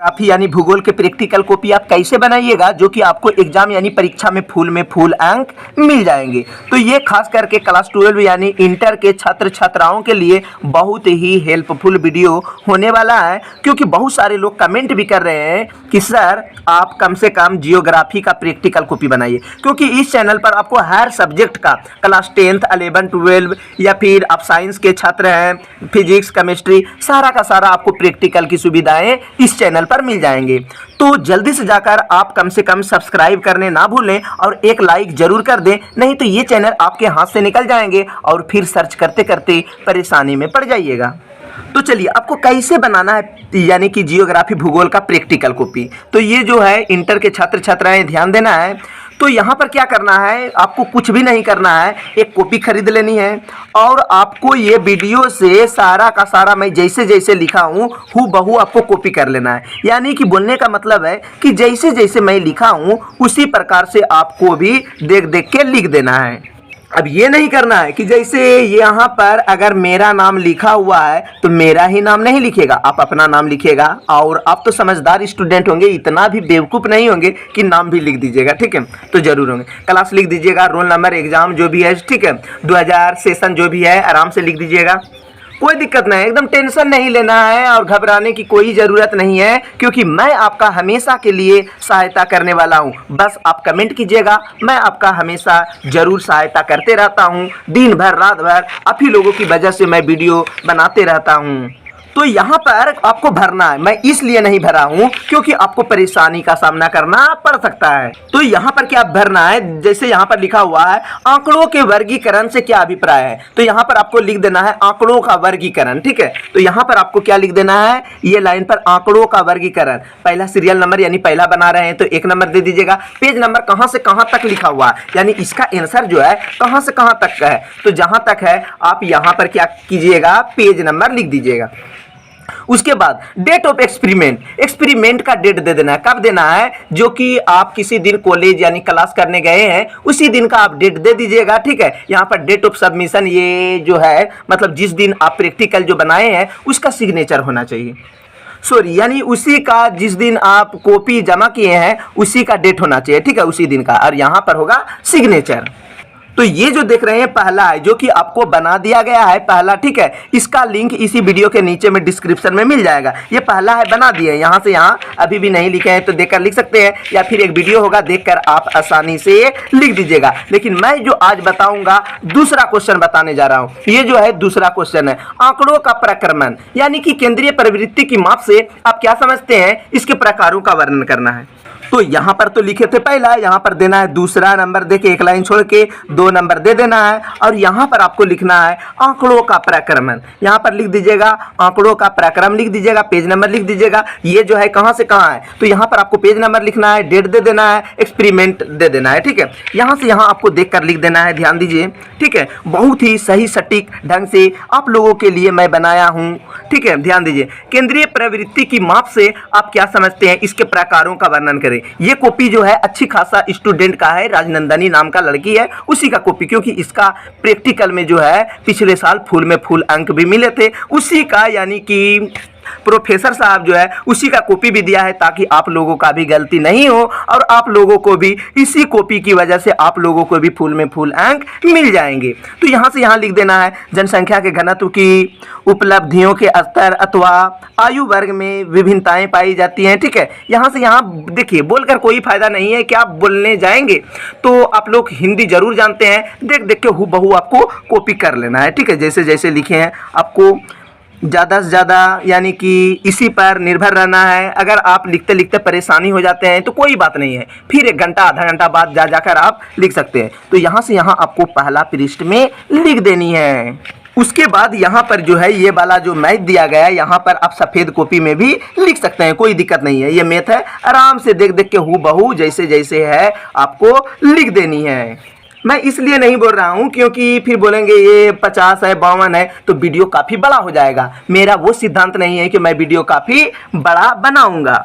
Geography यानी भूगोल के प्रैक्टिकल कॉपी आप कैसे बनाइएगा जो कि आपको एग्जाम यानी परीक्षा में फुल अंक मिल जाएंगे। तो ये खास करके क्लास 12 यानी इंटर के छात्र छात्राओं के लिए बहुत ही हेल्पफुल वीडियो होने वाला है, क्योंकि बहुत सारे लोग कमेंट भी कर रहे हैं कि सर आप कम से कम जियोग्राफी का प्रैक्टिकल कॉपी बनाइए, क्योंकि इस चैनल पर आपको हर सब्जेक्ट का क्लास 10th 11 12 या फिर आप साइंस के छात्र हैं, फिजिक्स केमिस्ट्री सारा का सारा आपको प्रैक्टिकल की सुविधाएं इस चैनल पर मिल जाएंगे। तो जल्दी से जाकर आप कम से कम सब्सक्राइब करने ना भूलें और एक लाइक जरूर कर दें, नहीं तो ये चैनल आपके हाथ से निकल जाएंगे और फिर सर्च करते करते परेशानी में पड़ जाइएगा। तो चलिए आपको कैसे बनाना है यानी कि जियोग्राफी भूगोल का प्रैक्टिकल कॉपी। तो ये जो है इंटर के छात्र छात्राएं ध्यान देना है। तो यहाँ पर क्या करना है, आपको कुछ भी नहीं करना है, एक कॉपी खरीद लेनी है और आपको ये वीडियो से सारा का सारा मैं जैसे जैसे लिखा हूँ हूबहू आपको कॉपी कर लेना है। यानी कि बोलने का मतलब है कि जैसे जैसे मैं लिखा हूँ उसी प्रकार से आपको भी देख देख के लिख देना है। अब ये नहीं करना है कि जैसे यहाँ पर अगर मेरा नाम लिखा हुआ है तो मेरा ही नाम नहीं लिखेगा, आप अपना नाम लिखेगा। और आप तो समझदार स्टूडेंट होंगे, इतना भी बेवकूफ़ नहीं होंगे कि नाम भी लिख दीजिएगा, ठीक है। तो जरूर होंगे, क्लास लिख दीजिएगा, रोल नंबर, एग्जाम जो भी है, ठीक है, 2000 सेशन जो भी है आराम से लिख दीजिएगा, कोई दिक्कत नहीं है। एकदम टेंशन नहीं लेना है और घबराने की कोई ज़रूरत नहीं है, क्योंकि मैं आपका हमेशा के लिए सहायता करने वाला हूं। बस आप कमेंट कीजिएगा, मैं आपका हमेशा ज़रूर सहायता करते रहता हूं। दिन भर रात भर आप ही लोगों की वजह से मैं वीडियो बनाते रहता हूं। तो यहाँ पर आपको भरना है, मैं इसलिए नहीं भरा हूँ क्योंकि आपको परेशानी का सामना करना पड़ सकता है। तो यहाँ पर क्या भरना है, जैसे यहाँ पर लिखा हुआ है आंकड़ों के वर्गीकरण से क्या अभिप्राय है, तो यहाँ पर आपको लिख देना है आंकड़ों का वर्गीकरण, ठीक है। तो यहाँ पर आपको क्या लिख देना है, ये लाइन पर आंकड़ों का वर्गीकरण, पहला सीरियल नंबर यानी पहला बना रहे हैं तो 1 नंबर दे दीजिएगा। पेज नंबर कहाँ से कहाँ तक लिखा हुआ है, यानी इसका आंसर जो है कहाँ से कहाँ तक का है, तो जहाँ तक है आप यहाँ पर क्या कीजिएगा, पेज नंबर लिख दीजिएगा। उसके बाद डेट ऑफ एक्सपेरिमेंट का डेट दे देना है, कब देना है, जो कि आप किसी दिन कॉलेज यानी क्लास करने गए हैं उसी दिन का आप डेट दे दीजिएगा, ठीक है। यहाँ पर डेट ऑफ सबमिशन ये जो है मतलब जिस दिन आप प्रैक्टिकल जो बनाए हैं उसका सिग्नेचर होना चाहिए, सॉरी यानी उसी का जिस दिन आप कॉपी जमा किए हैं उसी का डेट होना चाहिए, ठीक है, उसी दिन का, और यहाँ पर होगा सिग्नेचर। तो ये जो देख रहे हैं पहला है जो कि आपको बना दिया गया है पहला, ठीक है। इसका लिंक इसी वीडियो के नीचे में डिस्क्रिप्शन में मिल जाएगा। ये पहला है, बना दिए, यहाँ से यहाँ अभी भी नहीं लिखे हैं तो देखकर लिख सकते हैं, या फिर एक वीडियो होगा देखकर आप आसानी से लिख दीजिएगा। लेकिन मैं जो आज बताऊंगा दूसरा क्वेश्चन बताने जा रहा हूँ। ये जो है दूसरा क्वेश्चन है, आंकड़ों का प्रक्रमण यानी कि केंद्रीय प्रवृत्ति की माप से आप क्या समझते हैं, इसके प्रकारों का वर्णन करना है। तो यहाँ पर तो लिखे थे पहला, यहाँ पर देना है दूसरा नंबर देके 1 लाइन छोड़ के 2 नंबर दे देना है, और यहाँ पर आपको लिखना है आंकड़ों का प्रक्रमण। यहाँ पर लिख दीजिएगा आंकड़ों का प्रक्रम लिख दीजिएगा, पेज नंबर लिख दीजिएगा। ये जो है कहाँ से कहाँ है, तो यहाँ पर आपको पेज नंबर लिखना है, डेट दे देना है, एक्सपेरिमेंट दे देना है, ठीक है। यहाँ से यहाँ आपको देख कर लिख देना है, ध्यान दीजिए, ठीक है। बहुत ही सही सटीक ढंग से आप लोगों के लिए मैं बनाया हूँ, ठीक है, ध्यान दीजिए। केंद्रीय प्रवृत्ति की माप से आप क्या समझते हैं, इसके प्रकारों का वर्णन करें। ये कॉपी जो है अच्छी खासा स्टूडेंट का है, राजनंदनी नाम का लड़की है उसी का कॉपी, क्योंकि इसका प्रैक्टिकल में जो है पिछले साल फुल अंक भी मिले थे उसी का, यानी कि प्रोफेसर साहब जो है उसी का कॉपी भी दिया है, ताकि आप लोगों का भी गलती नहीं हो और आप लोगों को भी इसी कॉपी की वजह से आप लोगों को भी फुल अंक मिल जाएंगे। तो यहाँ से यहाँ लिख देना है जनसंख्या के घनत्व की उपलब्धियों के स्तर अथवा आयु वर्ग में विभिन्नताएं पाई जाती हैं, ठीक है। यहाँ से यहाँ देखिए, बोलकर कोई फायदा नहीं है कि आप बोलने जाएंगे तो आप लोग हिंदी जरूर जानते हैं, देख देख के हूबहू आपको कॉपी कर लेना है, ठीक है। जैसे जैसे लिखे हैं आपको ज़्यादा से ज़्यादा यानी कि इसी पर निर्भर रहना है। अगर आप लिखते लिखते परेशानी हो जाते हैं तो कोई बात नहीं है, फिर 1 घंटा आधा घंटा बाद जाकर आप लिख सकते हैं। तो यहाँ से यहाँ आपको पहला पृष्ठ में लिख देनी है। उसके बाद यहाँ पर जो है ये वाला जो मैथ दिया गया है यहाँ पर आप सफ़ेद कॉपी में भी लिख सकते हैं, कोई दिक्कत नहीं है। ये मैथ है, आराम से देख देख के हूबहू जैसे जैसे है आपको लिख देनी है। मैं इसलिए नहीं बोल रहा हूँ क्योंकि फिर बोलेंगे ये 50 है 52 है तो वीडियो काफ़ी बड़ा हो जाएगा। मेरा वो सिद्धांत नहीं है कि मैं वीडियो काफ़ी बड़ा बनाऊँगा।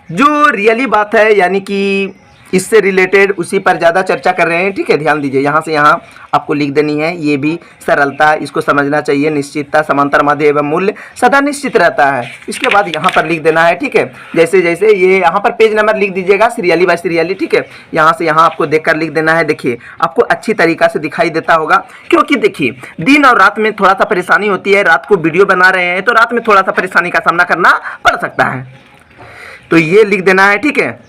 जो रियली बात है यानी कि इससे रिलेटेड उसी पर ज़्यादा चर्चा कर रहे हैं। ठीक है, ध्यान दीजिए, यहाँ से यहाँ आपको लिख देनी है। ये भी सरलता, इसको समझना चाहिए। निश्चितता, समांतर माध्य एवं मूल्य सदा निश्चित रहता है। इसके बाद यहाँ पर लिख देना है। ठीक है, जैसे जैसे ये यहाँ पर पेज नंबर लिख दीजिएगा सीरियली बाय सीरियली। ठीक है, यहाँ से यहाँ आपको देखकर लिख देना है। देखिए आपको अच्छी तरीक़ा से दिखाई देता होगा, क्योंकि देखिए दिन और रात में थोड़ा सा परेशानी होती है। रात को वीडियो बना रहे हैं तो रात में थोड़ा सा परेशानी का सामना करना पड़ सकता है, तो ये लिख देना है। ठीक है,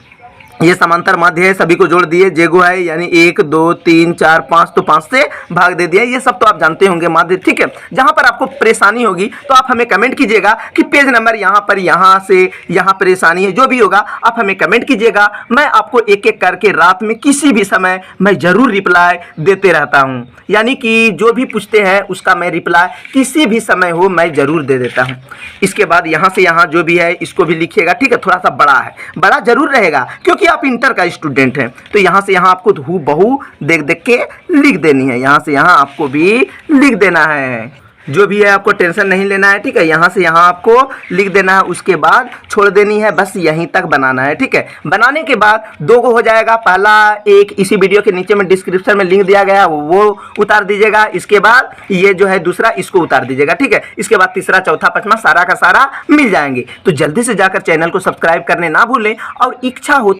ये समांतर माध्य है, सभी को जोड़ दिए। जेगो है यानी 1 2 3 4 5, तो 5 से भाग दे दिया। ये सब तो आप जानते होंगे माध्य। ठीक है, जहां पर आपको परेशानी होगी तो आप हमें कमेंट कीजिएगा कि पेज नंबर यहाँ पर, यहाँ से यहाँ परेशानी है, जो भी होगा आप हमें कमेंट कीजिएगा। मैं आपको एक एक करके रात में किसी भी समय मैं ज़रूर रिप्लाई देते रहता हूँ, यानी कि जो भी पूछते हैं उसका मैं रिप्लाई किसी भी समय हो मैं ज़रूर दे देता हूँ। इसके बाद यहाँ से यहाँ जो भी है इसको भी लिखिएगा। ठीक है, थोड़ा सा बड़ा है, बड़ा जरूर रहेगा क्योंकि आप इंटर का स्टूडेंट हैं। तो यहाँ से यहाँ आपको हूबहू देख देख के लिख देनी है। यहाँ से यहाँ आपको भी लिख देना है, जो भी है आपको टेंशन नहीं लेना है। ठीक है, यहाँ से यहाँ आपको लिख देना है, उसके बाद छोड़ देनी है, बस यहीं तक बनाना है। ठीक है, बनाने के बाद 2 को हो जाएगा। पहला एक इसी वीडियो के नीचे में डिस्क्रिप्शन में लिंक दिया गया वो उतार दीजिएगा। इसके बाद ये जो है दूसरा इसको उतार दीजिएगा। ठीक है, इसके बाद तीसरा चौथा पांचवा सारा का सारा मिल जाएंगे। तो जल्दी से जाकर चैनल को सब्सक्राइब करने ना भूलें, और इच्छा हो